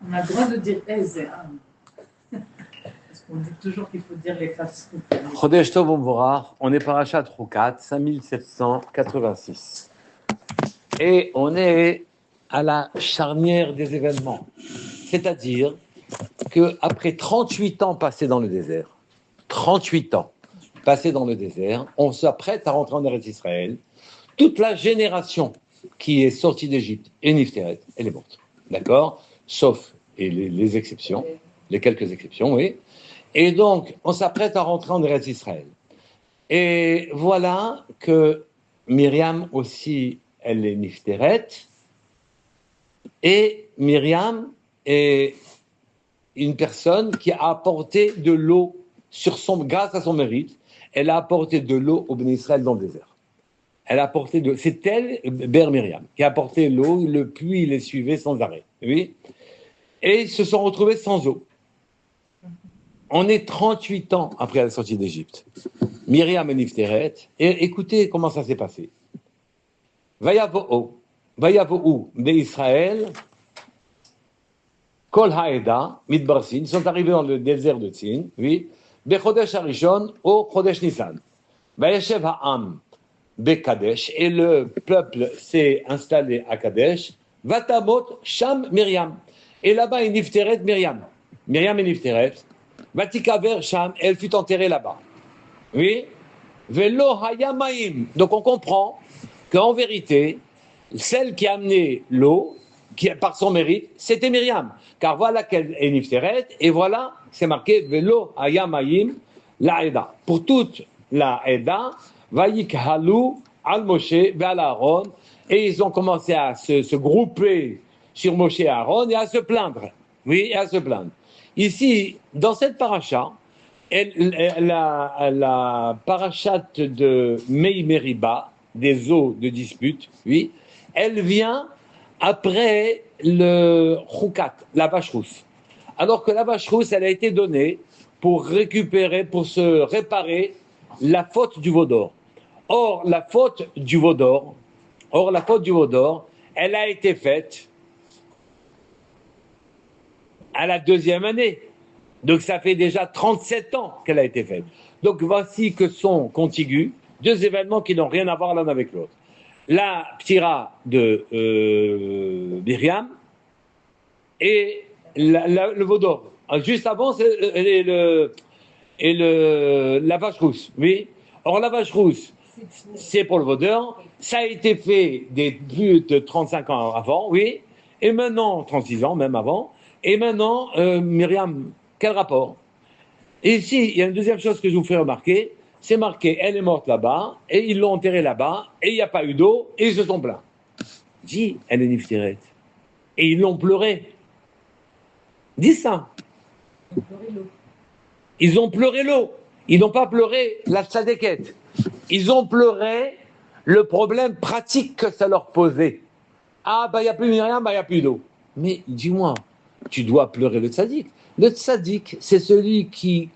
On a le droit de dire Ezer. Parce qu'on dit toujours qu'il faut dire les faces. Chodesh Tov Umvorach, on est Parashat Chukat, 5786. Et on est à la charnière des événements. C'est-à-dire qu'après 38 ans passés dans le désert, 38 ans passés dans le désert, on s'apprête à rentrer en Eretz Israël. Toute la génération qui est sortie d'Égypte et Nifteret, elle est morte. D'accord? Sauf les exceptions, les quelques exceptions, oui. Et donc, on s'apprête à rentrer en Eretz Israël. Et voilà que Myriam aussi, elle est Nifteret. Et Myriam est une personne qui a apporté de l'eau grâce à son mérite. Elle a apporté de l'eau au Béni Israël dans le désert. C'est elle, Ber Myriam, qui a apporté l'eau. Le puits les suivait sans arrêt. Oui. Et ils se sont retrouvés sans eau. On est 38 ans après la sortie d'Égypte. Myriam et Nifteret. Et écoutez comment ça s'est passé. Vayavo'u Israël, Kol Haeda, Midbarsin, ils sont arrivés dans le désert de Tzin, oui, Bechodesh Harishon, au Chodesh Nisan. Vayeshev Ha'am, Bekadesh, et le peuple s'est installé à Kadesh, Vatamot, Sham, Myriam. Et là-bas, il Nifteret, Myriam. Myriam et Nifteret. Vatikaver, Sham, elle fut enterrée là-bas. Oui. Velo Hayamaim. Donc on comprend qu'en vérité, celle qui a amené l'eau, par son mérite, c'était Myriam. Car voilà qu'elle est Nifteret, et voilà, c'est marqué Velo Hayamaim, la Eda. Pour toute la Eda, Vayikhalu, al Moshe, Ve'al Aaron, et ils ont commencé à se grouper sur Moshe et Aaron et à se plaindre. Oui, et à se plaindre. Ici, dans cette paracha, la parachate de Mei-Meriba, des eaux de dispute, oui, elle vient après le Chukat, la vache rousse. Alors que la vache rousse, elle a été donnée pour se réparer la faute du veau d'or. Or, la faute du veau d'or, elle a été faite à la deuxième année. Donc ça fait déjà 37 ans qu'elle a été faite. Donc voici que sont contigus deux événements qui n'ont rien à voir l'un avec l'autre. La ptira de Myriam et le veau d'or. Juste avant, c'est la vache rousse. Oui. Or la vache rousse, c'est pour le veau d'or. Ça a été fait plus de 35 ans avant, oui. Et maintenant, 36 ans même avant. Et maintenant, Myriam, quel rapport? Et ici, il y a une deuxième chose que je vous fais remarquer, c'est marqué, elle est morte là-bas, et ils l'ont enterrée là-bas, et il n'y a pas eu d'eau, et ils se sont plaints. Dis, elle est Nifteret. Et ils l'ont pleuré. Dis ça. Ils ont pleuré l'eau. Ils n'ont pas pleuré la tzadékette. Ils ont pleuré le problème pratique que ça leur posait. Ah, il n'y a plus Myriam, il n'y a plus d'eau. Mais dis-moi, tu dois pleurer le tzaddik. Le tzaddik, c'est celui qui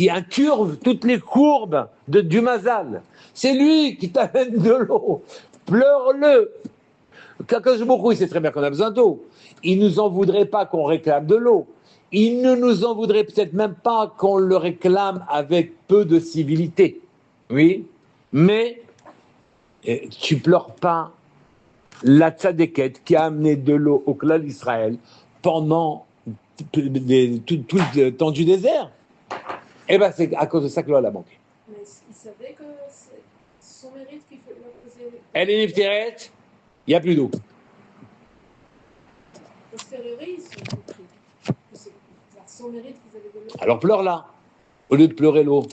incurve toutes les courbes du mazal. C'est lui qui t'amène de l'eau. Pleure-le. Kakash Bokhu, il sait très bien qu'on a besoin d'eau. Il ne nous en voudrait pas qu'on réclame de l'eau. Il ne nous en voudrait peut-être même pas qu'on le réclame avec peu de civilité. Oui, mais tu pleures pas la tzadékette qui a amené de l'eau au clan d'Israël pendant tout le temps du désert. Eh bien, c'est à cause de ça que l'eau a manqué. Mais il savait que c'est son mérite qui faisait... Elle est Nifteret, il n'y a plus d'eau. Parce que le riz, c'est son mérite qu'ils avaient de l'eau. Alors pleure-la, au lieu de pleurer l'eau.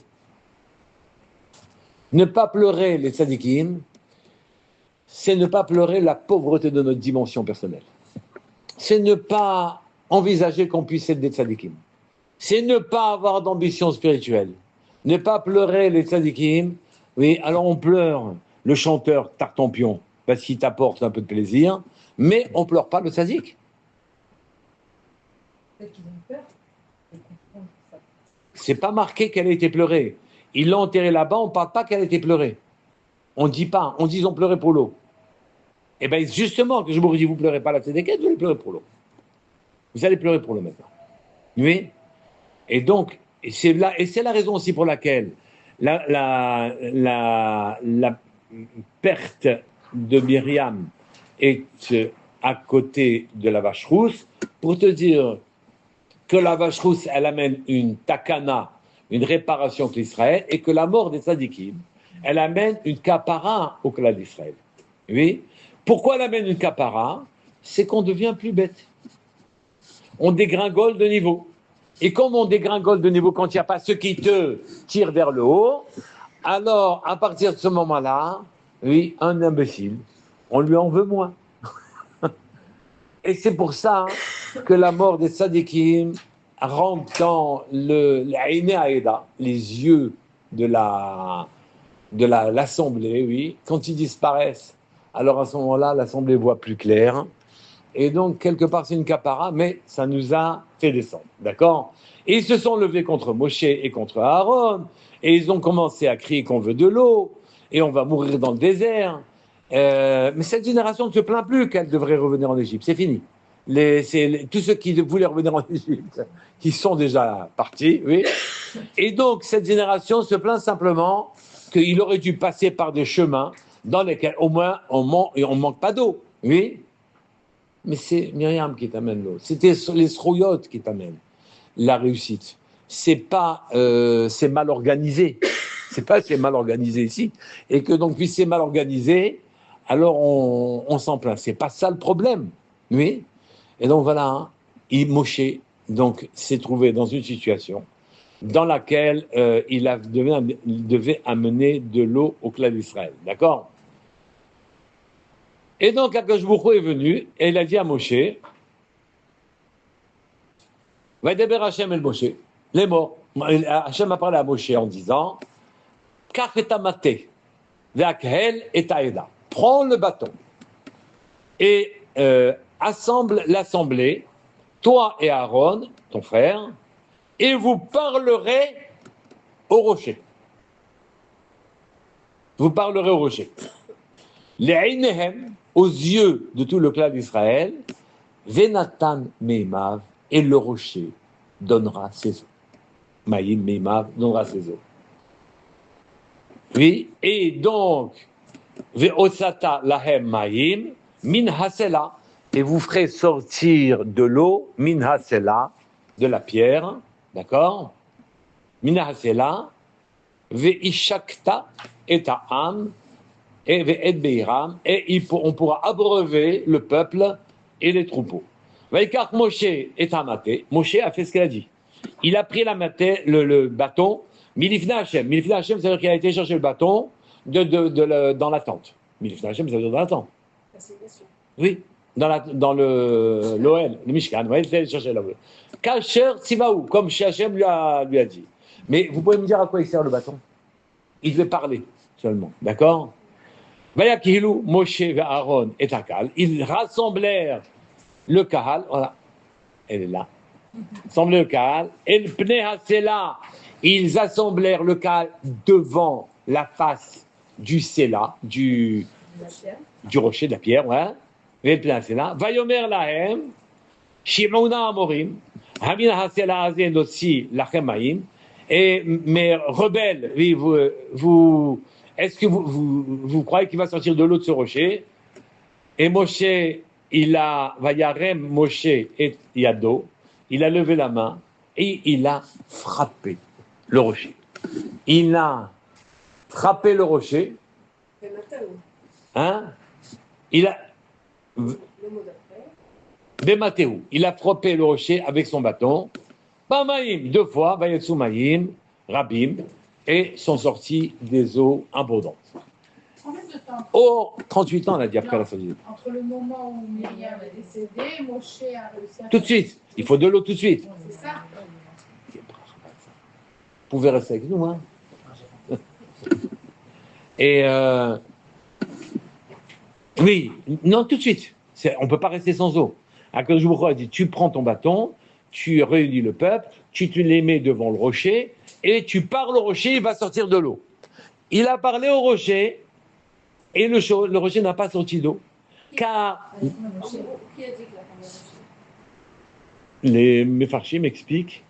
Ne pas pleurer les tzadikim, c'est ne pas pleurer la pauvreté de notre dimension personnelle. C'est ne pas envisager qu'on puisse être des tzadikim. C'est ne pas avoir d'ambition spirituelle. Ne pas pleurer les tzadikim. Oui, alors on pleure le chanteur Tartampion parce qu'il t'apporte un peu de plaisir, mais on pleure pas le tzadik. C'est pas marqué qu'elle a été pleurée. Ils l'ont enterrée là-bas, on parle pas qu'elle a été pleurée. On dit pas, on dit ils ont pleuré pour l'eau. Et bien justement, que je vous dis, vous ne pleurez pas la tzedeket, vous allez pleurer pour l'eau. Vous allez pleurer pour l'eau maintenant. Oui. Et donc, c'est la raison aussi pour laquelle la perte de Myriam est à côté de la vache rousse, pour te dire que la vache rousse, elle amène une takana, une réparation pour Israël, et que la mort des tzadikim, elle amène une kapara au clan d'Israël. Oui. Pourquoi elle amène une kapara? C'est qu'on devient plus bête. On dégringole de niveau. Et comme on dégringole de niveau quand il n'y a pas ceux qui te tirent vers le haut, alors à partir de ce moment-là, oui, un imbécile, on lui en veut moins. Et c'est pour ça que la mort des tzadikim rentre dans l'Aïné Aïda, les yeux de l'assemblée, oui. Quand ils disparaissent, alors à ce moment-là, l'assemblée voit plus clair. Et donc, quelque part, c'est une capara, mais ça nous a fait descendre, d'accord? Et ils se sont levés contre Moshe et contre Aaron, et ils ont commencé à crier qu'on veut de l'eau, et on va mourir dans le désert. Mais cette génération ne se plaint plus qu'elle devrait revenir en Égypte, c'est fini. Tous ceux qui voulaient revenir en Égypte, qui sont déjà partis, oui. Et donc, cette génération se plaint simplement qu'il aurait dû passer par des chemins dans lesquels, au moins, on manque pas d'eau, oui. Mais c'est Myriam qui t'amène l'eau. C'était les srouillottes qui t'amènent la réussite. C'est pas, c'est mal organisé. C'est pas, c'est mal organisé ici. Et que donc, puisque c'est mal organisé, alors on s'en plaint. C'est pas ça le problème. Oui. Et donc voilà, hein, Moshe donc s'est trouvé dans une situation dans laquelle il devait amener de l'eau au clan d'Israël. D'accord? Et donc, Akadosh Baruch Hu est venu et il a dit à Moshe, Vaïdeber Hashem el Moshe, les morts. Hashem a parlé à Moshe en disant, Kach et amate, ve'akhel et aeda. Prends le bâton et assemble l'assemblée, toi et Aaron, ton frère, et vous parlerez au rocher. Vous parlerez au rocher. Les Einehem, aux yeux de tout le clan d'Israël, Venatan Meimav, et le rocher donnera ses eaux. Maïm Meimav donnera ses eaux. Oui, et donc, Ve'osata Lahem Maïm, Min Hasela, et vous ferez sortir de l'eau, Min Hasela, de la pierre, d'accord? Min Hasela, Ve'ishakta et Ta'am, et on pourra abreuver le peuple et les troupeaux. Vaikar Moshe est amaté. Moshe a fait ce qu'il a dit. Il a pris le bâton, Milifna Hashem. Milifna Hashem, ça veut dire qu'il a été chercher le bâton dans la tente. Milifna Hashem, ça veut dire dans la tente. Oui, dans l'OL, le Mishkan. Oui, il a été chercher l'OL. Kacher Tzivaou, comme Hashem lui a dit. Mais vous pouvez me dire à quoi il sert le bâton? Il devait parler seulement, d'accord? Vayakilu Moshe et Aaron et Akal, ils rassemblèrent le Kahal, voilà, elle est là, rassemblèrent le Kahal, et le Pnei Hasela, ils assemblèrent le Kahal devant la face du Sela, du rocher de la pierre, ouais, et le Pnei Hasela, Vayomer Lahem, Shimouna Amorim, Hamina Hasela Azen aussi Lachemaim, et mes rebelles, oui, est-ce que vous croyez qu'il va sortir de l'eau de ce rocher? Et Moshe, Vayarem Moshe et Yado, il a levé la main et il a frappé le rocher. Il a frappé le rocher. Hein? Il a. Bematehu. Il a frappé le rocher avec son bâton. Bamaïm, 2 fois, Vayetsu Maïm, Rabim. Et sont sortis des eaux abondantes. Combien de temps? Oh, 38 ans, on a dit après la sortie. Entre le moment où Myriam est décédée, Moshe a réussi à... Tout de suite. Il faut de l'eau tout de suite. C'est ça? Vous pouvez rester avec nous, hein. Et oui, non, tout de suite. On ne peut pas rester sans eau. Akadosh Baruch Hu a dit, tu prends ton bâton, tu réunis le peuple, tu les mets devant le rocher, et tu parles au rocher, il va sortir de l'eau. Il a parlé au rocher, et le rocher n'a pas sorti d'eau. car Qui a dit qu'il a parlé au rocher? les Mefarchim expliquent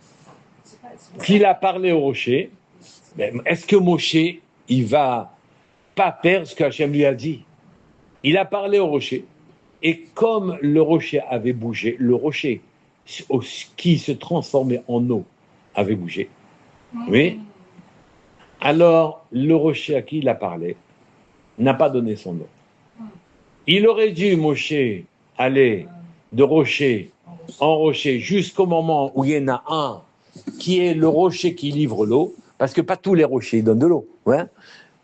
qu'il a parlé au rocher. Mais est-ce que Moshe, il va pas faire ce qu'Hachem lui a dit? Il a parlé au rocher, et comme le rocher avait bougé, le rocher qui se transformait en eau avait bougé. Oui. Alors, le rocher à qui il a parlé n'a pas donné son eau. Il aurait dû, Moshe, aller de rocher en rocher jusqu'au moment où il y en a un qui est le rocher qui livre l'eau, parce que pas tous les rochers donnent de l'eau. Ouais.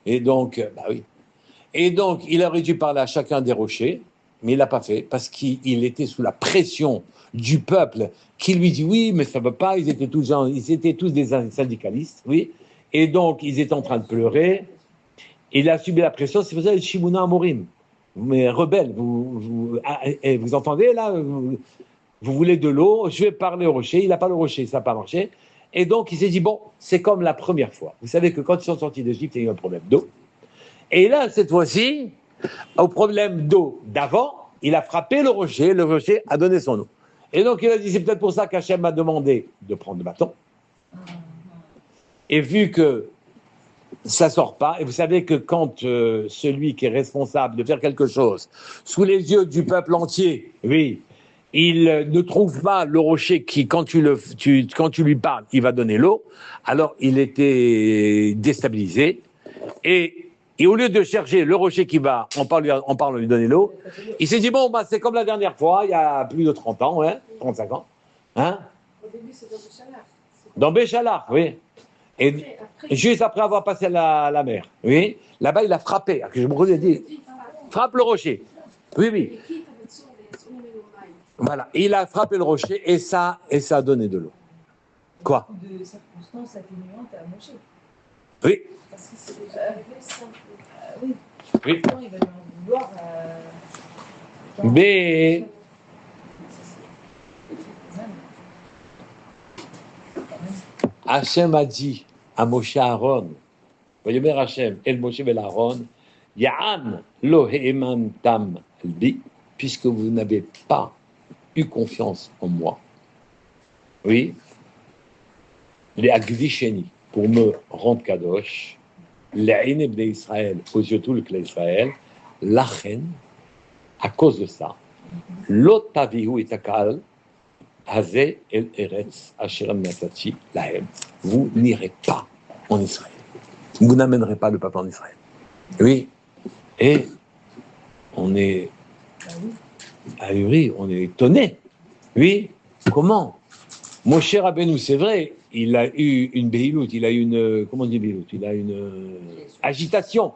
Et donc, bah oui. Et donc, il aurait dû parler à chacun des rochers, mais il l'a pas fait, parce qu'il était sous la pression du peuple qui lui dit oui, mais ça ne va pas, ils étaient tous des syndicalistes, oui, et donc ils étaient en train de pleurer, il a subi la pression, c'est pour ça que Shimona Amorim, mais rebelle, vous entendez là, vous voulez de l'eau, je vais parler au rocher, il n'a pas le rocher, ça n'a pas marché, et donc il s'est dit bon, c'est comme la première fois, vous savez que quand ils sont sortis d'Égypte, il y a eu un problème d'eau, et là, cette fois-ci, au problème d'eau d'avant, il a frappé le rocher a donné son eau. Et donc il a dit, c'est peut-être pour ça qu'Hachem m'a demandé de prendre le bâton. Et vu que ça sort pas, et vous savez que quand celui qui est responsable de faire quelque chose, sous les yeux du peuple entier, oui, il ne trouve pas le rocher qui, quand tu lui parles, il va donner l'eau, alors il était déstabilisé, et au lieu de chercher le rocher qui va, on parle de lui donner l'eau, il s'est dit, bon, bah, c'est comme la dernière fois, il y a plus de 30 ans, hein, 35 ans. Hein. Au début, c'est dans Béchalar. Dans Béchalar, oui. Et juste après avoir passé la mer, oui. Là-bas, il a frappé. Je me ai dit, frappe le rocher. Oui, oui. Voilà. Il a frappé le rocher et ça a donné de l'eau. Quoi? De circonstances atténuantes à Moshe. Oui. Parce que c'est déjà arrivé, ça. Oui. Oui. Pourtant, il va lui en vouloir. Mais Hachem a dit à Moshe Aaron, voyez Hachem, El Moshe Bel Aaron, Ya'an lo he'eman tam albi, puisque vous n'avez pas eu confiance en moi. Oui. Les Agvisheni, pour me rendre Kadosh, les Aïneb d'Israël, aux yeux de tout le clan d'Israël, Lachen, à cause de ça, Lotavihu itakal, Hazé el Eretz, Asheram Natati, Lahem. Vous n'irez pas en Israël. Vous n'amènerez pas le peuple en Israël. Oui. Et on est ahuri, on est étonné. Oui. Comment? Mon cher Rabbeinu, c'est vrai, il a eu une béhiloute, il a eu une, comment on dit béhiloute? Il a une agitation.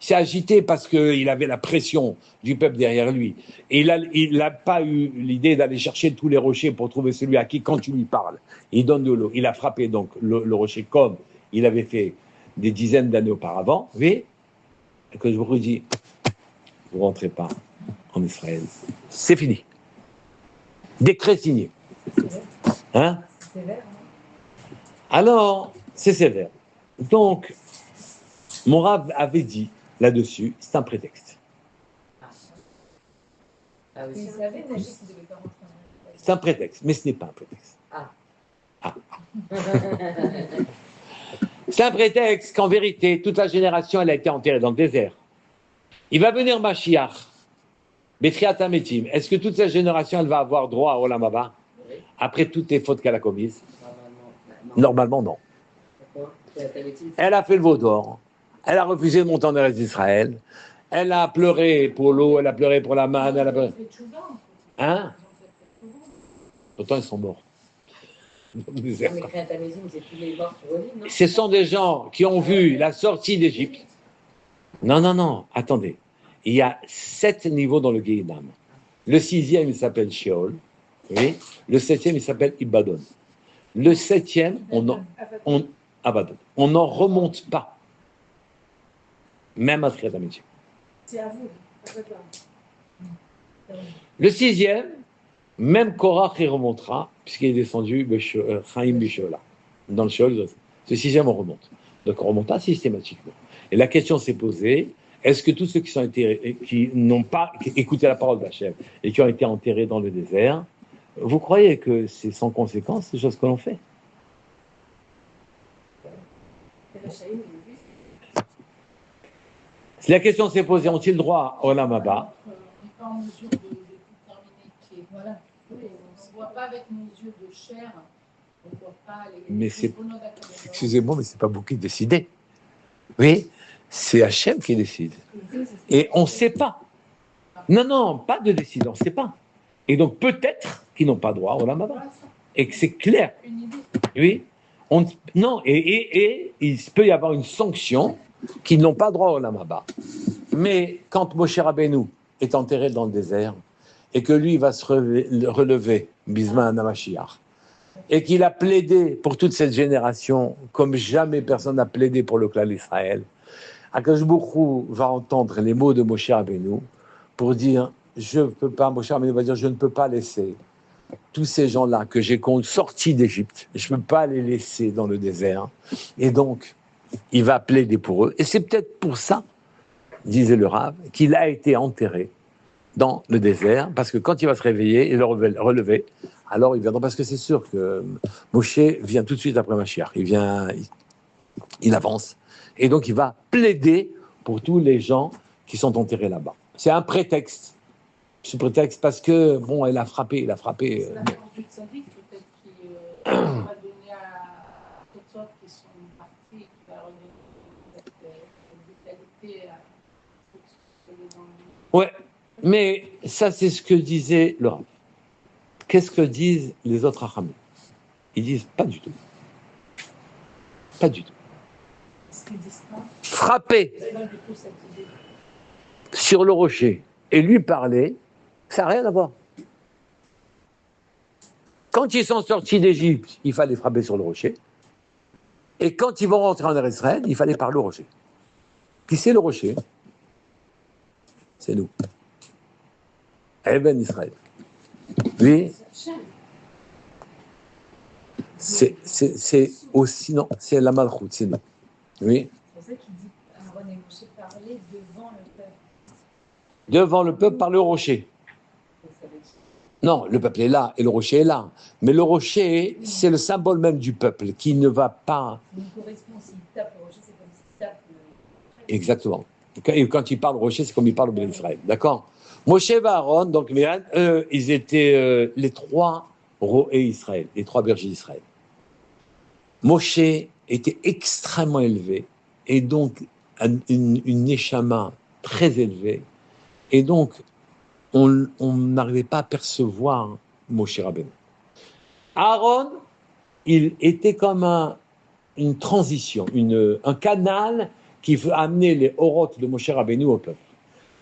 Il s'est agité parce qu'il avait la pression du peuple derrière lui. Et il n'a pas eu l'idée d'aller chercher tous les rochers pour trouver celui à qui, quand tu lui parles, il donne de l'eau. Il a frappé donc le rocher comme il avait fait des dizaines d'années auparavant. Oui, et que je vous redis, vous ne rentrez pas en Israël. C'est fini. Décret signé. Hein? C'est sévère, Alors, c'est sévère. Donc, mon Rav avait dit là-dessus, c'est un prétexte. Ah oui. il savait déjà qu'il ne devait pas rentrer en Israël. C'est un prétexte, mais ce n'est pas un prétexte. Ah. C'est un prétexte qu'en vérité, toute la génération, elle a été enterrée dans le désert. Il va venir Mashiach, Betriat Hametim. Est-ce que toute cette génération, elle va avoir droit à Olam Haba Oui. après toutes les fautes qu'elle a commises? Normalement, non. Normalement, non. Pourquoi? Elle a fait le veau d'or. Elle a refusé de monter en Eretz d'Israël. Elle a pleuré pour l'eau, elle a pleuré pour la manne, elle a pleuré. Hein? Pourtant, ils sont morts. Non, mais Kriyat Hamezim, c'est tous les morts qui reviennent, non? Ce sont des gens qui ont vu la sortie d'Égypte. Non, attendez. Il y a 7 niveaux dans le Guéhinam. Le 6e, il s'appelle Sheol. Oui. Le 7e, il s'appelle Ibadon. Le 7e, Abaddon. On n'en remonte pas. Même à Kriyat Hamezim. C'est à vous. Le 6e, même Korach y remontera, puisqu'il est descendu Chaim Bishola. Dans le Sheol, ce 6e, on remonte. Donc on ne remonte pas systématiquement. Et la question s'est posée, Est-ce que tous ceux qui sont enterrés, qui n'ont pas écouté la parole d'Hachem et qui ont été enterrés dans le désert, vous croyez que c'est sans conséquence, ces choses que l'on fait? Si la question s'est posée, ont-ils droit au Olam Haba? On n'est pas en mesure de déterminer. Voilà. Oui, on ne voit pas avec nos yeux de chair. On ne voit pas les. Mais c'est, excusez-moi, mais c'est pas vous qui décidez. Oui, c'est Hachem qui décide. Et on ne sait pas. Non, pas de décider, on ne sait pas. Et donc peut-être qu'ils n'ont pas droit au Olam Haba. Et que c'est clair. Oui. Non, et il peut y avoir une sanction qu'ils n'ont pas droit au Olam Haba. Mais quand Moshe Rabbeinu est enterré dans le désert et que lui va se relever, Bisman Hamashiach, et qu'il a plaidé pour toute cette génération comme jamais personne n'a plaidé pour le clan d'Israël, Akadosh Baruch Hu va entendre les mots de Moshe Rabbeinu pour dire, je ne peux pas, Moshe Rabbeinu va dire, je ne peux pas laisser tous ces gens-là que j'ai sortis d'Égypte, je ne peux pas les laisser dans le désert. Et donc, il va plaider pour eux. Et c'est peut-être pour ça, disait le Rav, qu'il a été enterré dans le désert, parce que quand il va se réveiller et le relever, alors il viendra, parce que c'est sûr que Moshe vient tout de suite après Mashiach. Il avance. Et donc, il va plaider pour tous les gens qui sont enterrés là-bas. C'est un prétexte. Ce prétexte parce que, bon, il a frappé. C'est la mort du tzaddik, peut-être, qui va donner à toutes sortes qui sont partis, qui va redonner cette vitalité à ceux qui sont dans le... Ouais, mais ça, c'est ce que disait le Rav. Qu'est-ce que disent les autres Hachamim? Ils disent pas du tout. Pas du tout. Frapper sur le rocher et lui parler, ça n'a rien à voir. Quand ils sont sortis d'Égypte, il fallait frapper sur le rocher. Et quand ils vont rentrer en Israël, il fallait parler au rocher. Qui c'est le rocher? C'est nous. Eben Israël. Oui. C'est aussi, non, c'est la Malchut, c'est nous. Oui. C'est pour ça qu'il dit Aaron et Moshe parler devant le peuple. Devant le peuple par le rocher. Non, le peuple est là et le rocher est là. Mais le rocher, c'est le symbole même du peuple qui ne va pas. Il correspond, s'il tape le rocher, c'est comme s'il tape le... Exactement. Et quand il parle au rocher, c'est comme il parle au Béni Israël. D'accord? Moshe et Aaron, donc ils étaient les trois roés Israël, les trois bergers d'Israël. Moshe était extrêmement élevé et donc une neshama très élevée. Et donc, on n'arrivait pas à percevoir Moshe Rabbeinu. Aaron, il était comme une transition, un canal qui veut amener les orotes de Moshe Rabbeinu au peuple.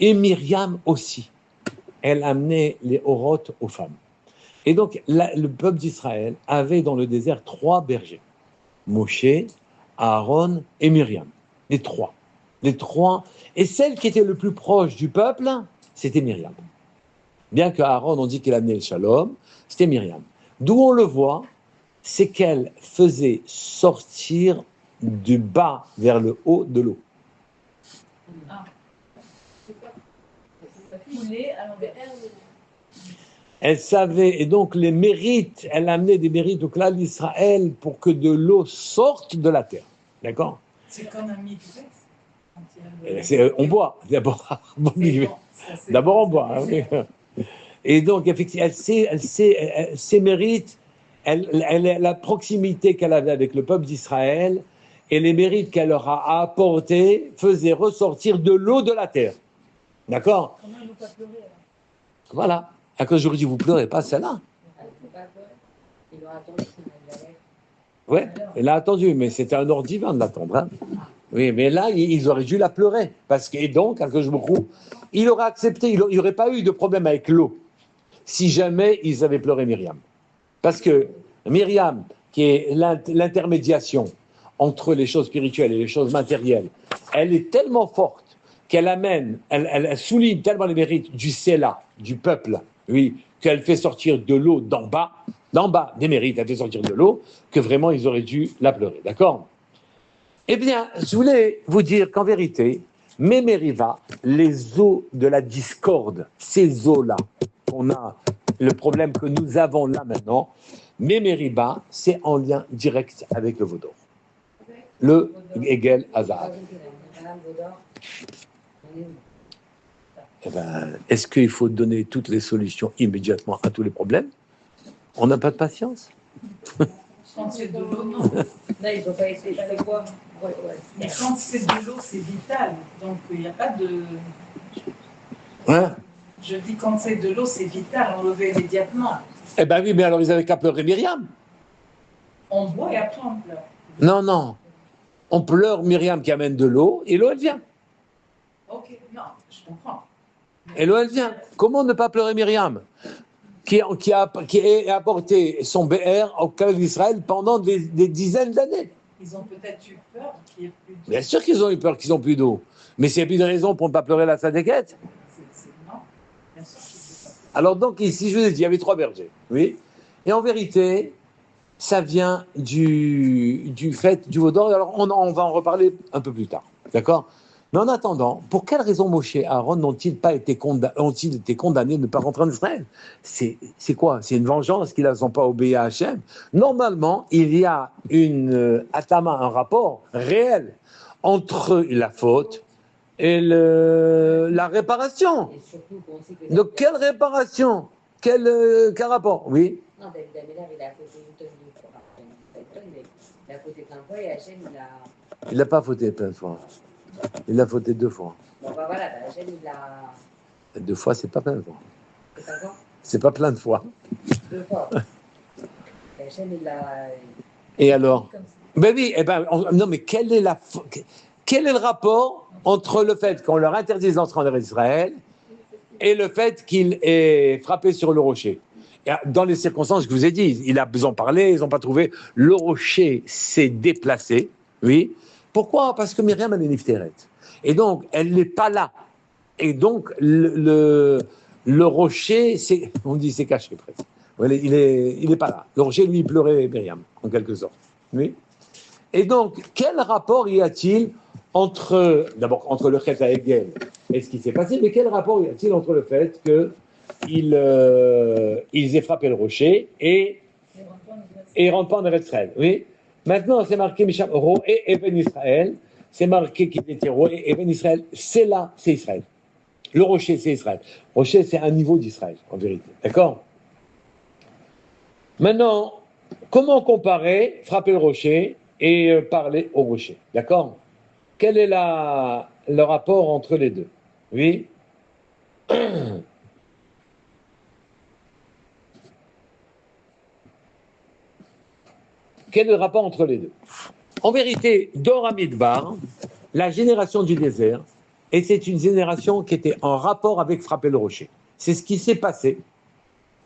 Et Myriam aussi, elle amenait les orotes aux femmes. Et donc, le peuple d'Israël avait dans le désert 3 bergers. Moshe, Aaron et Myriam. Les trois. Et celle qui était le plus proche du peuple, c'était Myriam. Bien que Aaron, on dit qu'il amenait le shalom, c'était Myriam. D'où on le voit, c'est qu'elle faisait sortir du bas vers le haut de l'eau. Elle savait, et donc les mérites, elle amenait des mérites au clan d'Israël pour que de l'eau sorte de la terre. D'accord? C'est comme un midrash. On boit, d'abord. D'abord, on boit. Hein. Et donc, effectivement, elle ses mérites, la proximité qu'elle avait avec le peuple d'Israël et les mérites qu'elle leur a apportés faisaient ressortir de l'eau de la terre. D'accord? Comment il ne faut pas pleurer alors? Voilà. À cause j'aurais dit, vous pleurez pas, celle-là. Il aura attendu. Oui, elle a attendu, mais c'était un ordre divin de l'attendre. Hein. Oui, mais là, ils auraient dû la pleurer. Et donc, à cause je me crois, il aurait accepté, il n'y aurait pas eu de problème avec l'eau si jamais ils avaient pleuré Myriam. Parce que Myriam, qui est l'intermédiation entre les choses spirituelles et les choses matérielles, elle est tellement forte qu'elle amène, elle souligne tellement les mérites du Séla, du peuple, oui, qu'elle fait sortir de l'eau d'en bas des mérites, elle fait sortir de l'eau, que vraiment ils auraient dû la pleurer, d'accord? Eh bien, je voulais vous dire qu'en vérité, Memeriva, les eaux de la discorde, ces eaux-là, qu'on a, le problème que nous avons là maintenant, Memeriba, c'est en lien direct avec le Vaudor. Le Egel Hazar. Eh ben, est-ce qu'il faut donner toutes les solutions immédiatement à tous les problèmes? On n'a pas de patience. Quand c'est de l'eau, non. Non, ils ne vont pas essayer de quoi. Mais quand c'est de l'eau, c'est vital. Donc, il n'y a pas de... Hein? Je dis quand c'est de l'eau, c'est vital. Enlever immédiatement. Eh ben oui, mais alors ils avaient qu'à pleurer Myriam. On boit et après on pleure. Non, non. On pleure Myriam qui amène de l'eau, et l'eau, elle vient. Ok, non, je comprends. Et l'eau, elle vient. Comment ne pas pleurer Myriam qui a apporté son BR au cœur d'Israël pendant des dizaines d'années? Ils ont peut-être eu peur qu'il n'y ait plus de... Bien sûr qu'ils ont eu peur qu'ils n'ont plus d'eau. Mais s'il n'y a plus de raison pour ne pas pleurer la Sadéquette. Non, bien sûr qu'ils ne pas. Alors donc ici, je vous ai dit, il y avait 3 bergers. Oui. Et en vérité, ça vient du fait du Vaudor. Alors on va en reparler un peu plus tard. D'accord? Mais en attendant, pour quelle raison Moshe et Aaron n'ont-ils été condamnés de ne pas rentrer en Israël? C'est quoi? C'est une vengeance qu'ils n'ont pas obéi à Hachem? Normalement, il y a un rapport réel entre la faute et la réparation. Et surtout qu'on sait que Donc, quelle réparation? Quel rapport? Oui. Non, David Amélar, il a fauté une tonne de fois. Pas une tonne, mais il a fauté plein de fois et Hachem, il a... Il n'a pas fauté plein de fois. Il a fauté 2 fois. Bon, bah voilà, bah, Hachem, il a... 2 fois, c'est pas plein de fois. C'est pas quoi? C'est pas plein de fois. 2 fois. Et Hachem, il a... Et alors? Comme ça. Ben oui, eh ben, non, mais quel est le rapport entre le fait qu'on leur interdise d'entrer en Israël et le fait qu'il ait frappé sur le rocher? Et dans les circonstances que je vous ai dit, ils ont parlé, ils n'ont pas trouvé. Le rocher s'est déplacé, oui. Pourquoi? Parce que Myriam, elle est Nifteret. Et donc, elle n'est pas là. Et donc, le rocher, on dit c'est caché presque. Il est pas là. Le rocher, lui, il pleurait Myriam, en quelque sorte. Oui. Et donc, quel rapport y a-t-il d'abord, entre le Chet à Egel et ce qui s'est passé, mais quel rapport y a-t-il entre le fait qu'ils aient frappé le rocher et ne rentrent pas en Israël? Oui. Maintenant, c'est marqué Misham Ro et Even Israël. C'est marqué qu'il était Ro et Even Israël. C'est là, c'est Israël. Le rocher, c'est Israël. Le rocher, c'est un niveau d'Israël, en vérité. D'accord? Maintenant, comment comparer frapper le rocher et parler au rocher? D'accord? Quel est le rapport entre les deux? Oui? Quel est le rapport entre les deux? En vérité, Dor Midbar, la génération du désert, et c'est une génération qui était en rapport avec frapper le rocher. C'est ce qui s'est passé.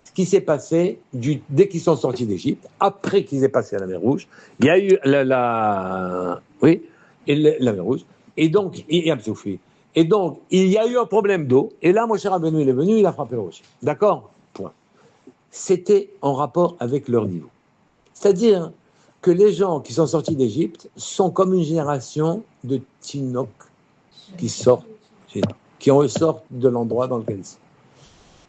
Ce qui s'est passé dès qu'ils sont sortis d'Égypte, après qu'ils aient passé à la mer Rouge, il y a eu la mer Rouge, et donc, et donc, il y a eu un problème d'eau, et là, Moshe Rabbeinu, il est venu, il a frappé le rocher. D'accord? Point. C'était en rapport avec leur niveau. C'est-à-dire que les gens qui sont sortis d'Égypte sont comme une génération de Tinoch qui sortent de l'endroit dans lequel ils sont.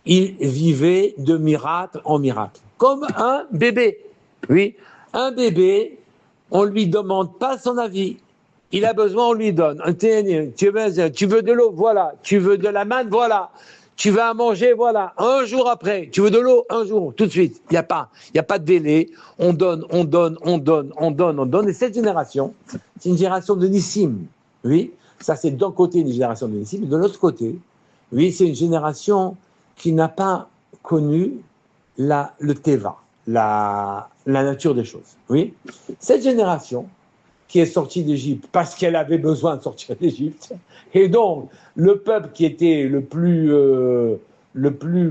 Ils vivaient de miracle en miracle, comme un bébé. Oui, un bébé, on ne lui demande pas son avis. Il a besoin, on lui donne. Tu veux de l'eau? Voilà. Tu veux de la manne? Voilà. Tu veux à manger? Voilà. Un jour après. Tu veux de l'eau? Un jour. Tout de suite. Il n'y a pas de délai. On donne. Et cette génération, c'est une génération de Nissim. Oui. Ça, c'est d'un côté une génération de Nissim. De l'autre côté, oui, c'est une génération qui n'a pas connu le Teva, la nature des choses. Oui. Cette génération qui est sortie d'Égypte parce qu'elle avait besoin de sortir d'Égypte, et donc le peuple qui était le plus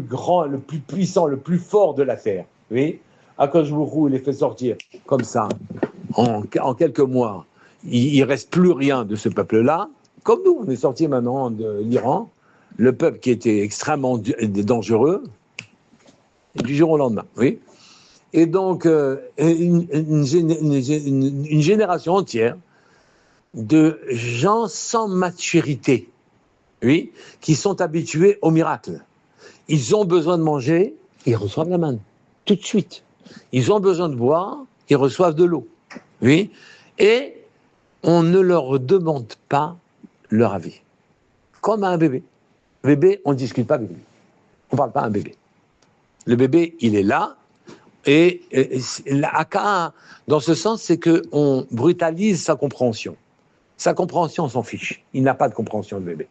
grand, le plus puissant, le plus fort de la terre, oui, Akadosh Baruch Hu les fait sortir comme ça, en quelques mois, il ne reste plus rien de ce peuple-là, comme nous, on est sortis maintenant de l'Iran, le peuple qui était extrêmement dangereux, du jour au lendemain, oui. Et donc, une génération entière de gens sans maturité, oui, qui sont habitués au miracle. Ils ont besoin de manger, ils reçoivent la manne, tout de suite. Ils ont besoin de boire, ils reçoivent de l'eau, oui. Et on ne leur demande pas leur avis. Comme à un bébé. Bébé, on ne discute pas avec lui. On ne parle pas à un bébé. Le bébé, il est là, et la haka, dans ce sens, c'est qu'on brutalise sa compréhension. Sa compréhension, on s'en fiche. Il n'a pas de compréhension, le bébé.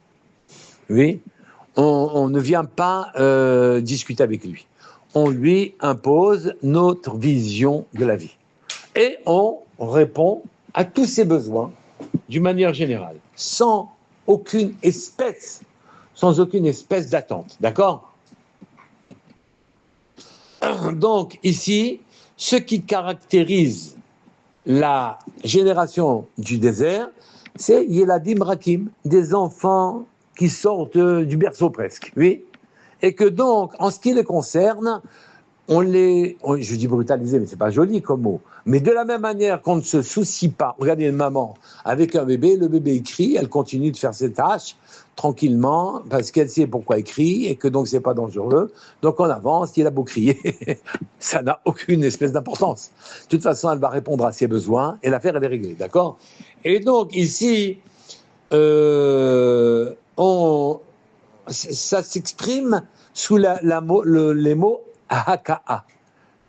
Oui, on ne vient pas discuter avec lui. On lui impose notre vision de la vie. Et on répond à tous ses besoins d'une manière générale, sans aucune espèce d'attente. D'accord ? Donc, ici, ce qui caractérise la génération du désert, c'est Yeladim Rakim, des enfants qui sortent du berceau presque, oui. Et que donc, en ce qui les concerne, je dis brutaliser, mais c'est pas joli comme mot, mais de la même manière qu'on ne se soucie pas, regardez une maman avec un bébé, le bébé il crie, elle continue de faire ses tâches tranquillement, parce qu'elle sait pourquoi il crie, et que donc c'est pas dangereux, donc on avance, il a beau crier, ça n'a aucune espèce d'importance. De toute façon, elle va répondre à ses besoins, et l'affaire elle est réglée, d'accord ? Et donc ici, ça s'exprime sous les mots haka'a,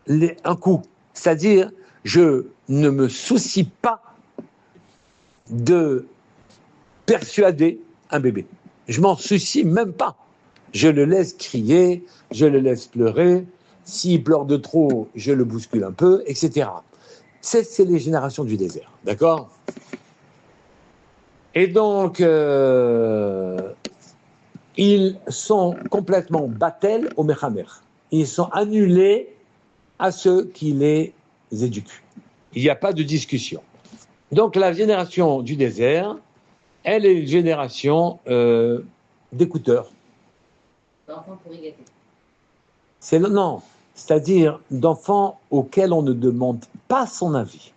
un coup. C'est-à-dire, je ne me soucie pas de persuader un bébé. Je m'en soucie même pas. Je le laisse crier, je le laisse pleurer. S'il pleure de trop, je le bouscule un peu, etc. C'est les générations du désert, d'accord ? Et donc, ils sont complètement battel au Mechamer. Ils sont annulés à ceux qui les éduquent. Il n'y a pas de discussion. Donc, la génération du désert, elle est une génération d'écouteurs. D'enfants pourri gâtés. Non, c'est-à-dire d'enfants auxquels on ne demande pas son avis.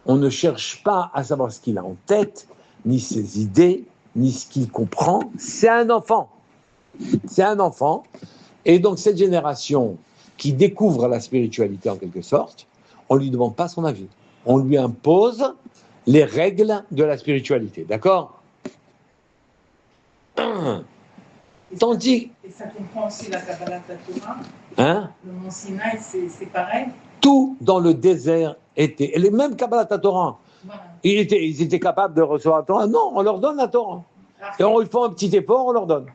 On ne cherche pas à savoir ce qu'il a en tête, ni ses idées, ni ce qu'il comprend. C'est un enfant. C'est un enfant. Et donc, cette génération qui découvre la spiritualité en quelque sorte, on ne lui demande pas son avis. On lui impose les règles de la spiritualité. D'accord ? Tandis... Et ça comprend aussi la Kabbalah Torah. Hein ? Le Mont Sinaï, c'est pareil. Tout dans le désert était... Et les mêmes Kabbalah Torah, Voilà. ils étaient capables de recevoir la Torah. Non, on leur donne la Torah. Et on ils font un petit effort, on leur donne.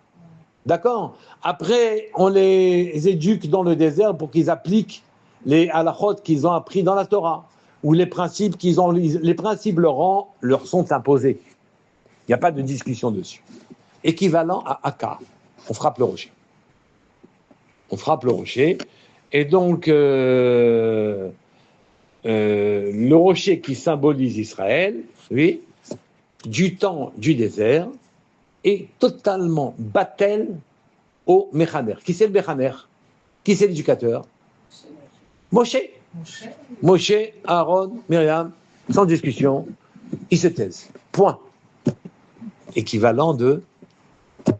D'accord ? Après, on les éduque dans le désert pour qu'ils appliquent les halachot qu'ils ont appris dans la Torah, ou les principes les principes leur sont imposés. Il n'y a pas de discussion dessus. Équivalent à Aka. On frappe le rocher. On frappe le rocher. Et donc, le rocher qui symbolise Israël, oui, du temps du désert, est totalement battel au Mechaner. Qui c'est le Mechaner ? Qui c'est l'éducateur ? Moshe. Moshe, Aaron, Myriam, sans discussion, ils se taisent. Point. Équivalent de... Je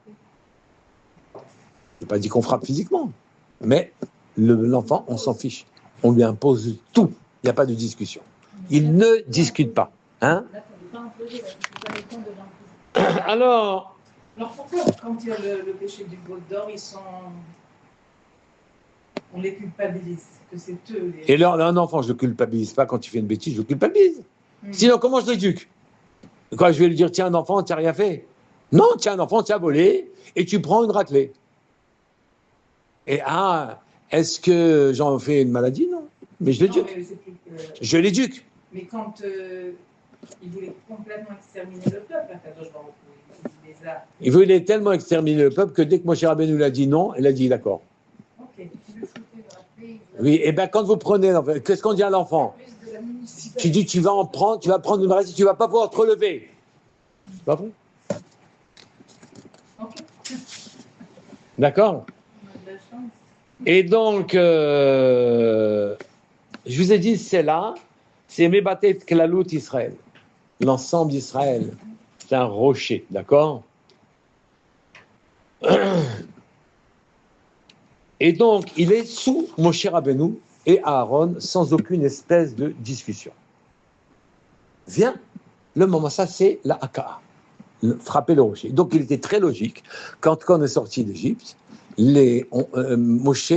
n'ai pas dit qu'on frappe physiquement, mais l'enfant, on s'en fiche. On lui impose tout. Il n'y a pas de discussion. Il ne discute pas. Hein ? Alors pourquoi, quand il y a le péché du bol d'or, on les culpabilise, que c'est eux les... Et là, un enfant, je ne le culpabilise pas quand il fait une bêtise, je le culpabilise. Sinon, comment je l'éduque ? Quoi, je vais lui dire, tiens, un enfant, tu n'as rien fait. Non, tiens, un enfant, tu as volé, et tu prends une raclée. Et est-ce que j'en fais une maladie ? Non. Mais je l'éduque. Je l'éduque. Mais quand il voulait complètement exterminer le peuple, il voulait tellement exterminer le peuple que dès que Moshe Rabbeinu lui a dit non, il a dit d'accord. Ok. Oui, et bien quand vous prenez, qu'est-ce qu'on dit à l'enfant ? Tu dis tu vas prendre une raclée, tu ne vas pas pouvoir te relever. C'est pas vrai ? Ok. D'accord ? Et donc, je vous ai dit, c'est là, C'est Mebatet Klalut Israël. L'ensemble d'Israël. C'est un rocher, d'accord? Et donc, il est sous Moshe Rabbeinu et Aaron sans aucune espèce de discussion. Vient le moment, ça c'est la Haka'a, frapper le rocher. Donc il était très logique, quand on est sorti d'Égypte, Moshe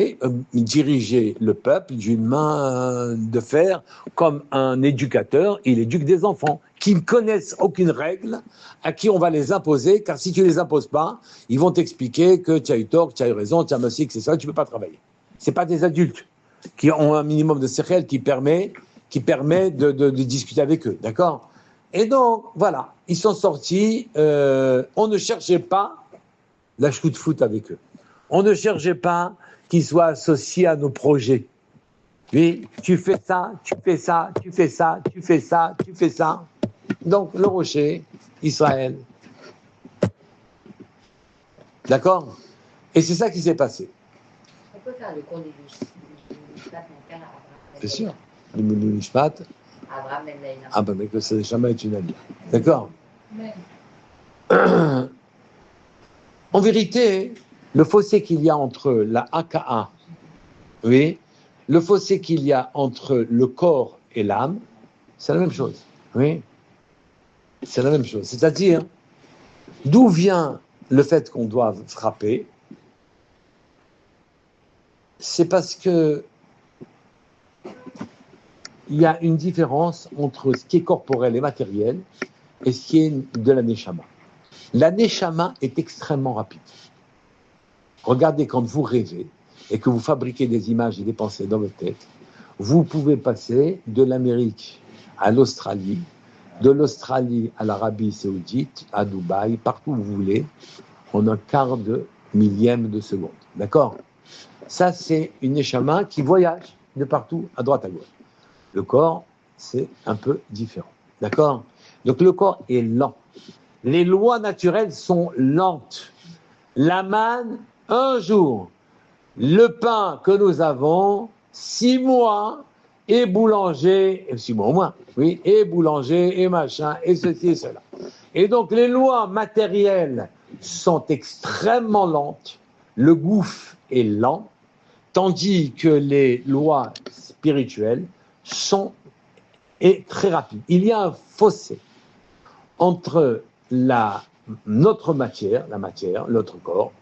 dirigeait le peuple d'une main de fer comme un éducateur, il éduque des enfants qui ne connaissent aucune règle, à qui on va les imposer, car si tu ne les imposes pas, ils vont t'expliquer que tu as eu tort, que tu as eu raison, tu as massé, que c'est ça, tu ne peux pas travailler. Ce n'est pas des adultes qui ont un minimum de sérieux qui permet de discuter avec eux, d'accord? Et donc, voilà, ils sont sortis, on ne cherchait pas la shoot-foot avec eux. On ne cherchait pas qu'ils soient associés à nos projets. Oui, tu fais ça, tu fais ça, tu fais ça, tu fais ça, tu fais ça. Donc, le rocher, Israël. D'accord? Et c'est ça qui s'est passé. On peut faire le cours du Nishmat, mon père, C'est sûr. Le Nishmat. Abraham Ben Leïla. Ah ben, mais que c'est jamais une alliée. D'accord? Mais En vérité, le fossé qu'il y a entre la Haka'a, oui, le fossé qu'il y a entre le corps et l'âme, c'est la même chose. Oui, c'est la même chose. C'est-à-dire, d'où vient le fait qu'on doive frapper? C'est parce que il y a une différence entre ce qui est corporel et matériel et ce qui est de la neshama. La neshama est extrêmement rapide. Regardez, quand vous rêvez et que vous fabriquez des images et des pensées dans votre tête, vous pouvez passer de l'Amérique à l'Australie, de l'Australie à l'Arabie Saoudite, à Dubaï, partout où vous voulez, en un quart de millième de seconde. D'accord? Ça, c'est une neshama qui voyage de partout, à droite, à gauche. Le corps, c'est un peu différent. D'accord? Donc le corps est lent. Les lois naturelles sont lentes. La manne, un jour. Le pain que nous avons, 6 mois, et boulanger, 6 mois au moins, oui, et boulanger, et machin, et ceci et cela. Et donc les lois matérielles sont extrêmement lentes. Le gouffre est lent, tandis que les lois spirituelles sont très rapides. Il y a un fossé entre notre matière, notre corps,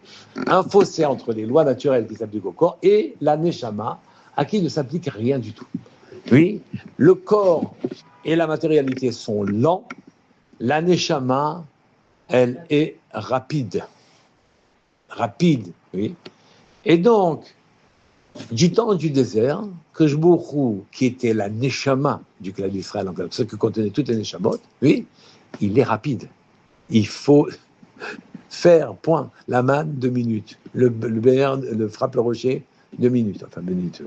un fossé entre les lois naturelles qui s'appliquent au corps et la neshama, à qui ne s'applique rien du tout. Oui, le corps et la matérialité sont lents, la neshama, elle est rapide. Rapide, oui. Et donc, du temps du désert, Keshbourou, qui était la neshama du clan d'Israël, ce que contenait toutes les neshamot, oui, il est rapide. Il faut faire, point, la manne, 2 minutes. Le frappe le rocher, 2 minutes. Enfin, 2 minutes.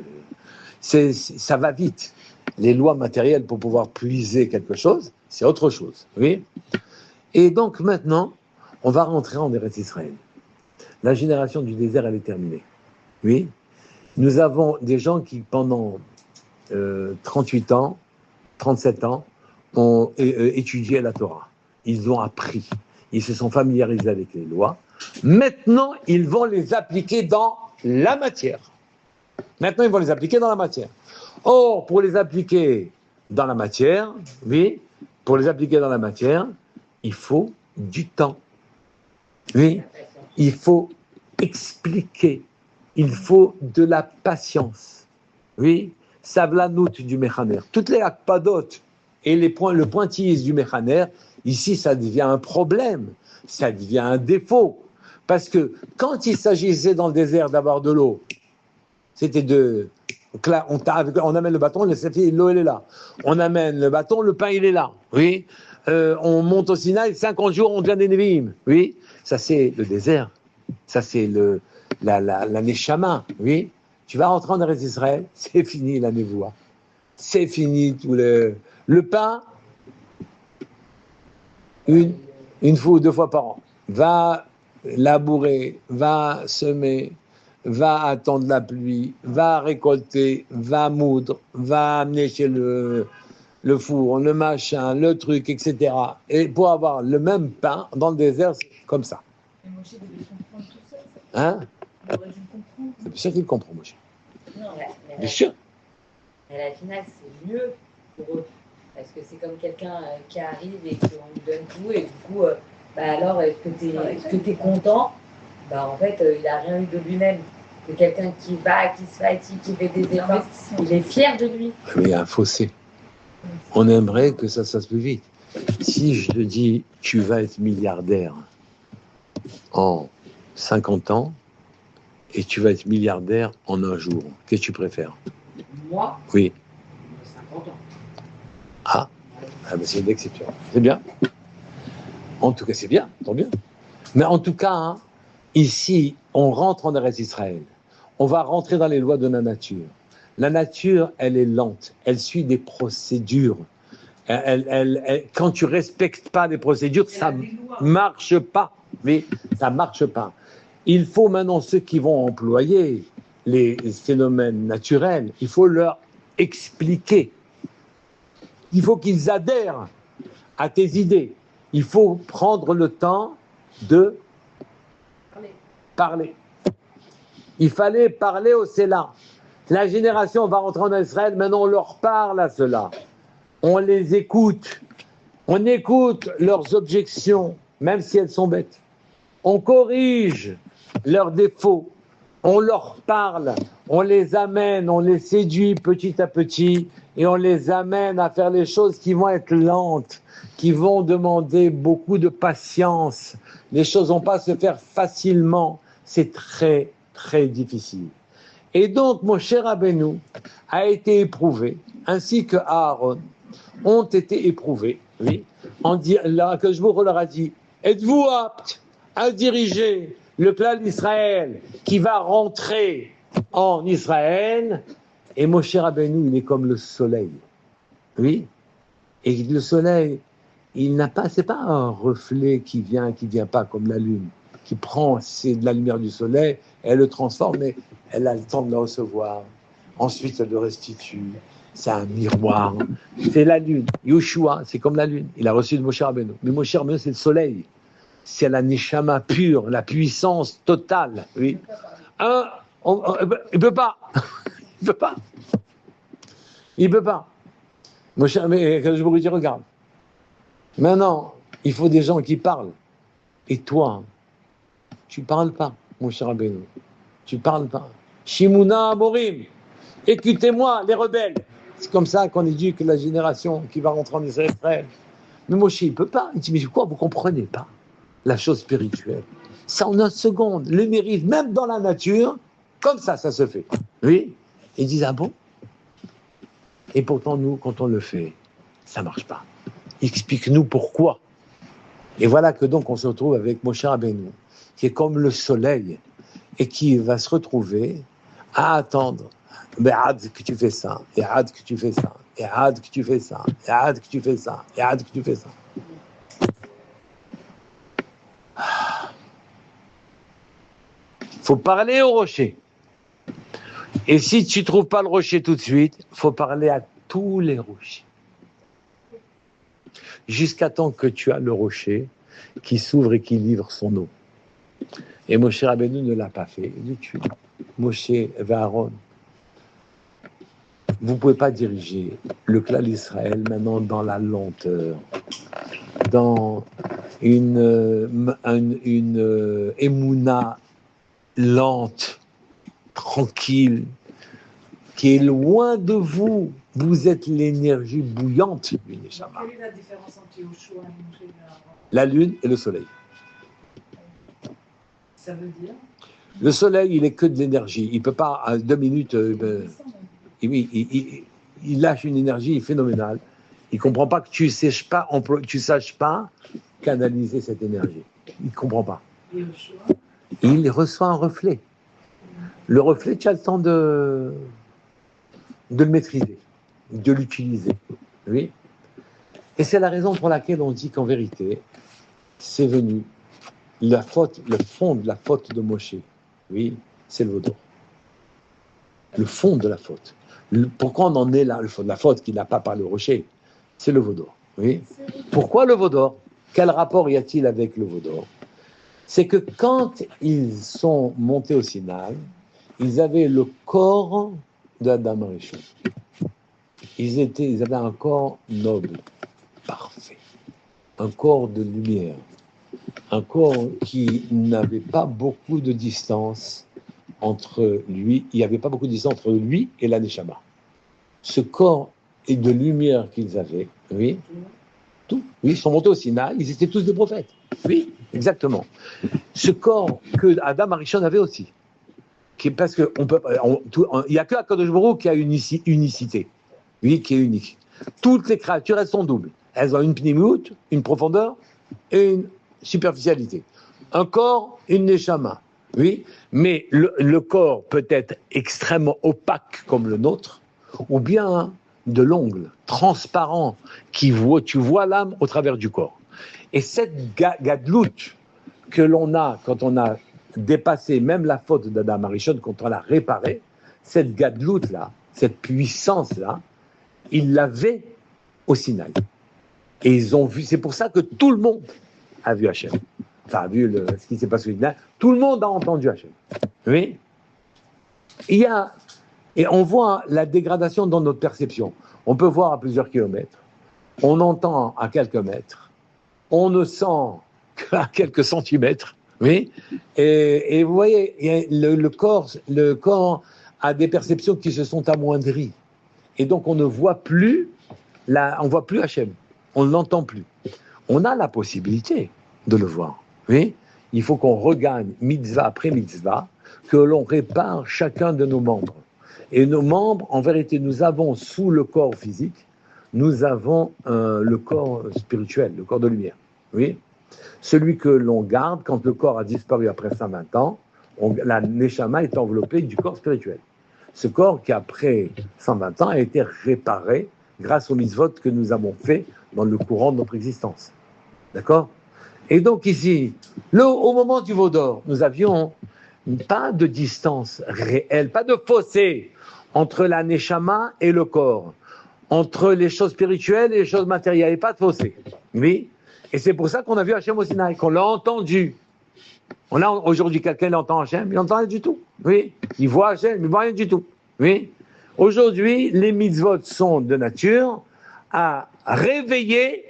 Ça va vite. Les lois matérielles pour pouvoir puiser quelque chose, c'est autre chose. Oui. Et donc maintenant, on va rentrer en Eretz Israël. La génération du désert, elle est terminée. Oui. Nous avons des gens qui, pendant 38 ans, 37 ans, ont étudié la Torah. Ils ont appris. Ils se sont familiarisés avec les lois. Maintenant, ils vont les appliquer dans la matière. Or, pour les appliquer dans la matière, oui, il faut du temps. Oui, il faut expliquer. Il faut de la patience. Oui, savlanout du Mechaner. Toutes les akpadot et le pointillise du Mechaner, ici, ça devient un problème. Ça devient un défaut. Parce que quand il s'agissait dans le désert d'avoir de l'eau, c'était donc là, on amène le bâton, l'eau, elle est là. On amène le bâton, le pain, il est là. Oui. On monte au Sinaï, 50 jours, on devient des Nevi'im. Oui. Ça, c'est le désert. Ça, c'est la Neshama. Oui. Tu vas rentrer en Eretz Israël, c'est fini la Nevoua. C'est fini tout le pain, une fois ou 2 fois par an. Va labourer, va semer, va attendre la pluie, va récolter, va moudre, va amener chez le le four, le machin, le truc, etc. Et pour avoir le même pain dans le désert, c'est comme ça. Et Moshe devait comprendre tout ça. Hein? Il aurait dû comprendre. C'est bien sûr qu'il comprend, Moshe. Non, Bien sûr. mais à la finale, c'est mieux pour eux. Parce que c'est comme quelqu'un qui arrive et qu'on lui donne tout. Et du coup, alors, est-ce que tu es content? En fait, il n'a rien eu de lui-même. C'est quelqu'un qui va, qui se fatigue, qui fait des efforts. Il est fier de lui. Mais il y a un fossé. On aimerait que ça se fasse plus vite. Si je te dis, tu vas être milliardaire en 50 ans et tu vas être milliardaire en un jour, qu'est-ce que tu préfères? Moi, Oui. 50 ans. Ah, c'est une exception. C'est bien. En tout cas, c'est bien, tant bien. Mais en tout cas, hein, ici, on rentre en Eretz Israël. On va rentrer dans les lois de la nature. La nature, elle est lente. Elle suit des procédures. Quand tu respectes pas les procédures, ça marche pas. Oui, ça marche pas. Il faut maintenant ceux qui vont employer les phénomènes naturels, il faut leur expliquer. Il faut qu'ils adhèrent à tes idées. Il faut prendre le temps de parler. Il fallait parler au Sélat. La génération va rentrer en Israël, maintenant on leur parle à cela. On les écoute. On écoute leurs objections, même si elles sont bêtes. On corrige leurs défauts. On leur parle. On les amène, on les séduit petit à petit et on les amène à faire les choses qui vont être lentes, qui vont demander beaucoup de patience. Les choses vont pas se faire facilement. C'est très, très difficile. Et donc, mon cher Rabbeinu a été éprouvé, ainsi que Aaron, ont été éprouvés, oui, que je vous leur a dit, êtes-vous apte à diriger le clan d'Israël qui va rentrer en Israël? Et mon cher Rabbeinu, il est comme le soleil, oui, et le soleil, c'est pas un reflet qui vient pas comme la lune, qui prend de la lumière du soleil, elle le transforme, mais elle a le temps de le recevoir. Ensuite, elle le restitue. C'est un miroir. C'est la lune. Yoshua, c'est comme la lune. Il a reçu de Moshe Rabbeinu. Mais Moshe Rabbeinu, c'est le soleil. C'est la neshama pure, la puissance totale. Oui. Il peut pas. Il peut pas. Il peut pas. Moshe, mais je vous dis, regarde. Maintenant, il faut des gens qui parlent. Et toi, tu parles pas, mon cher Rabbeinu. Tu parles pas. Shimuna Amorim. Écoutez-moi, les rebelles. C'est comme ça qu'on éduque la génération qui va rentrer en Israël. Mais Moshe, il peut pas. Il dit, mais quoi, vous comprenez pas la chose spirituelle? Ça en une seconde. Le mérite, même dans la nature, comme ça se fait. Oui. Ils disent, ah bon? Et pourtant, nous, quand on le fait, ça marche pas. Explique-nous pourquoi. Et voilà que donc on se retrouve avec Moshe Rabbeinu, qui est comme le soleil, et qui va se retrouver à attendre. Mais hâte que tu fais ça, et hâte que tu fais ça, et hâte que tu fais ça, et hâte que tu fais ça, et hâte que tu fais ça. Il faut parler au rocher. Et si tu ne trouves pas le rocher tout de suite, il faut parler à tous les rochers. Jusqu'à temps que tu as le rocher qui s'ouvre et qui livre son eau. Et Moshe Rabbeinu ne l'a pas fait. Il est tué. Moshe et Aaron. Vous ne pouvez pas diriger le clan d'Israël maintenant dans la lenteur, dans une émouna lente, tranquille, qui est loin de vous. Vous êtes l'énergie bouillante du Neshama. Quelle est la différence entre Yoshua et Moshe et Aaron? La lune et le soleil. Ça veut dire? Le soleil, il est que de l'énergie. Il peut pas, à 2 minutes, il lâche une énergie phénoménale. Il comprend pas que tu saches pas canaliser cette énergie. Il comprend pas. Et Yoshua? Il reçoit un reflet. Le reflet, tu as le temps de le maîtriser, de l'utiliser. Oui. Et c'est la raison pour laquelle on dit qu'en vérité, c'est venu le fond de la faute de Moshe. Oui, c'est le vautour. Le fond de la faute. Pourquoi on en est là, le fond de la faute, qu'il n'a pas parlé au rocher? C'est le veau d'or. Oui. Pourquoi le veau d'or? Quel rapport y a-t-il avec le veau d'or? C'est que quand ils sont montés au Sinaï, ils avaient le corps d'Adam Arishon. Ils avaient un corps noble, parfait, un corps de lumière, un corps qui n'avait pas beaucoup de distance entre lui, il n'y avait pas beaucoup de distance entre lui et la Neshama. Ce corps et de lumière qu'ils avaient, oui, tout, oui, ils sont montés au Sinaï, ils étaient tous des prophètes, oui, exactement. Ce corps que Adam Arishon avait aussi, parce que il n'y a que Akadosh Baruch Hu qui a une unicité, oui, qui est unique. Toutes les créatures, elles sont doubles. Elles ont une pnimut, une profondeur et une superficialité. Un corps, une neshama, oui, mais le corps peut être extrêmement opaque comme le nôtre, ou bien de l'ongle, transparent, tu vois l'âme au travers du corps. Et cette gadlout que l'on a quand on a dépassé même la faute d'Adam Arishon, quand on l'a réparé, cette gadlout-là, cette puissance-là, ils l'avaient au Sinaï. Et ils ont vu, c'est pour ça que tout le monde a vu Hachem. Enfin, a vu ce qui s'est passé au Sinaï. Tout le monde a entendu Hachem. Oui. Et on voit la dégradation dans notre perception. On peut voir à plusieurs kilomètres. On entend à quelques mètres. On ne sent qu'à quelques centimètres. Oui. Et vous voyez, le corps a des perceptions qui se sont amoindries. Et donc, on ne voit plus, Hachem. On ne l'entend plus. On a la possibilité de le voir. Oui. Il faut qu'on regagne mitzvah après mitzvah, que l'on répare chacun de nos membres. Et nos membres, en vérité, nous avons sous le corps physique, nous avons le corps spirituel, le corps de lumière. Oui. Celui que l'on garde quand le corps a disparu après 120 ans, la neshama est enveloppée du corps spirituel. Ce corps qui, après 120 ans, a été réparé grâce aux mitzvot que nous avons fait dans le courant de notre existence. D'accord? Et donc ici, au moment du veau d'or, nous avions pas de distance réelle, pas de fossé entre la neshama et le corps, entre les choses spirituelles et les choses matérielles, et pas de fossé. Oui? Et c'est pour ça qu'on a vu Hachem au Sinaï, qu'on l'a entendu. Aujourd'hui, quelqu'un entend Hachem, il n'entend rien du tout. Oui, il voit Hachem, il ne voit rien du tout. Oui. Aujourd'hui, les mitzvot sont de nature à réveiller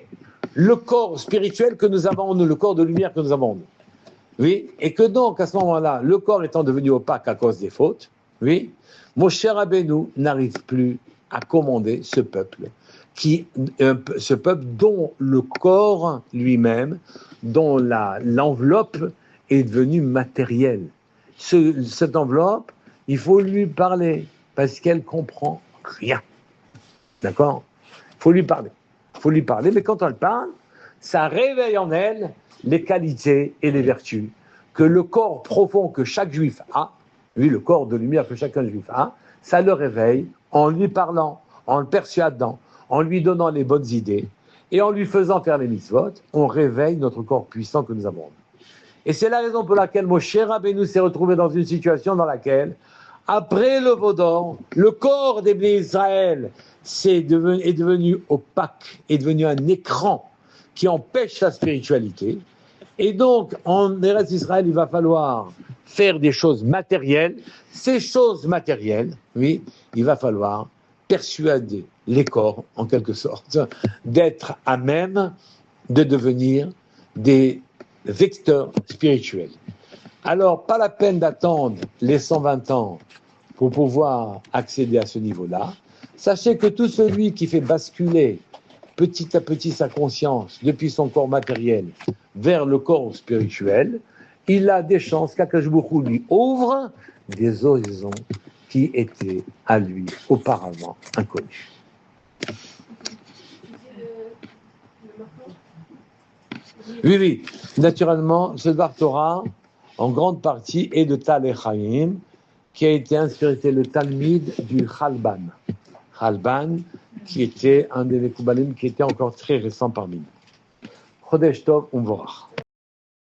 le corps spirituel que nous avons, le corps de lumière que nous avons. Oui. Et que donc, à ce moment-là, le corps étant devenu opaque à cause des fautes, oui, Moshe Rabbeinu n'arrive plus à commander ce peuple. Ce peuple dont le corps lui-même, dont l'enveloppe est devenue matérielle. Cette enveloppe, il faut lui parler, parce qu'elle comprend rien. D'accord? Il faut lui parler, mais quand on le parle, ça réveille en elle les qualités et les vertus que le corps profond que chaque juif a, lui, le corps de lumière que chacun juif a, ça le réveille en lui parlant, en le persuadant, en lui donnant les bonnes idées et en lui faisant faire les mitzvot, on réveille notre corps puissant que nous avons. Et c'est la raison pour laquelle Moshe Rabbeinu s'est retrouvé dans une situation dans laquelle, après le veau d'or, le corps des Bnei Israël est devenu opaque, est devenu un écran qui empêche la spiritualité. Et donc, en Eretz Israël, il va falloir faire des choses matérielles. Ces choses matérielles, oui, il va falloir persuader les corps, en quelque sorte, d'être à même de devenir des vecteurs spirituels. Alors, pas la peine d'attendre les 120 ans pour pouvoir accéder à ce niveau-là. Sachez que tout celui qui fait basculer petit à petit sa conscience depuis son corps matériel vers le corps spirituel, il a des chances qu'Akadosh Baruch Hu lui ouvre des horizons qui étaient à lui auparavant inconnus. Oui, naturellement, ce Dvar Torah, en grande partie, est de Tal Echaim, qui a été inspiré le Talmid du Chalban. Chalban, qui était un des Mekoubalim qui était encore très récent parmi nous. Chodesh Tov Umvorach.